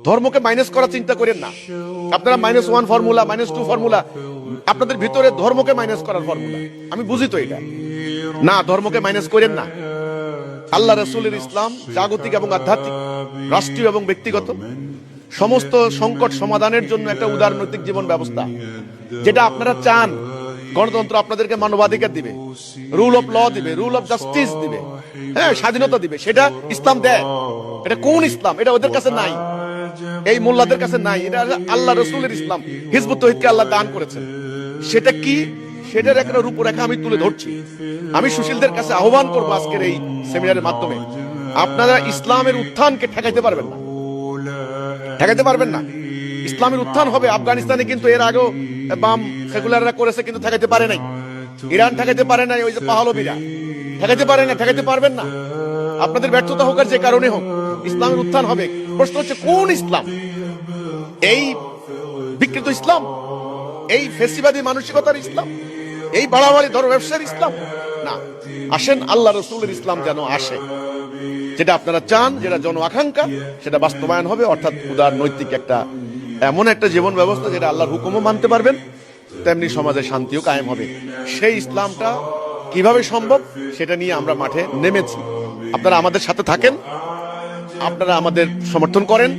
ধর্মকে মাইনাস করার চিন্তা করেন না। আপনারা -1 ফর্মুলা, -2 ফর্মুলা, আপনাদের ভিতরে ধর্মকে মাইনাস করার ফর্মুলা। আমি বুঝি তো এটা না, ধর্মকে মাইনাস করেন না। আল্লাহ রাসূলের ইসলাম জাগতিক এবং আধ্যাত্মিক, রাষ্ট্রীয় এবং ব্যক্তিগত সমস্ত সংকট সমাধানের জন্য একটা উদারনৈতিক জীবন ব্যবস্থা, যেটা আপনারা চান। গণতন্ত্র আপনাদেরকে মানবাধিকার দিবে, রুল অফ ল দিবে, রুল অফ জাস্টিস দিবে, হ্যাঁ, স্বাধীনতা দিবে। সেটা ইসলাম দেয়। এটা কোন ইসলাম? এটা ওদের কাছে নাই, এই মোল্লাদের কাছে নাই। এটা আল্লাহ রাসূলের ইসলাম, হিজবুত তৌহিদকে আল্লাহ দান করেছেন। সেটা কি? সেটার একটা রূপরেখা আমি তুলে ধরছি। আমি সুশীলদের কাছে আহ্বান করবো আজকের এই সেমিনারের মাধ্যমে, আপনারা ইসলামের উত্থানকে ঠেকাইতে পারবেন না, ঠেকাইতে পারবেন না। ইসলামের উত্থান হবে। আফগানিস্তানে কিন্তু এর আগেও বাম সেকুলাররা করেছে, কিন্তু ঠেকাইতে পারে নাই। ইরান ঠেকাইতে পারে নাই, ওই যে পাহলবিরা ঠেকাইতে পারে না, ঠেকাইতে পারবেন না। আপনাদের ব্যর্থতা হোক আর যে কারণে হোক, ইসলামের উত্থান হবে। প্রশ্ন হচ্ছে কোন ইসলাম? এই বিকৃত ইসলাম, এই ফেসিবাদী মানসিকতার ইসলাম, এই বাড়াবাড়ি ধর্ম ব্যবসার ইসলাম না। আসেন আল্লাহ রাসূলের ইসলাম যেন আসে, যেটা আপনারা চান, যেটা জন আকাঙ্ক্ষা, সেটা বাস্তবায়ন হবে। অর্থাৎ উদার নৈতিক একটা এমন একটা জীবন ব্যবস্থা যেটা আল্লাহর হুকুমও মানতে পারবেন, তেমনি সমাজে শান্তিও কায়েম হবে। সেই ইসলামটা কিভাবে সম্ভব সেটা নিয়ে আমরা মাঠে নেমেছি। আপনারা আমাদের সাথে থাকেন, আপনারা আমাদের সমর্থন করেন।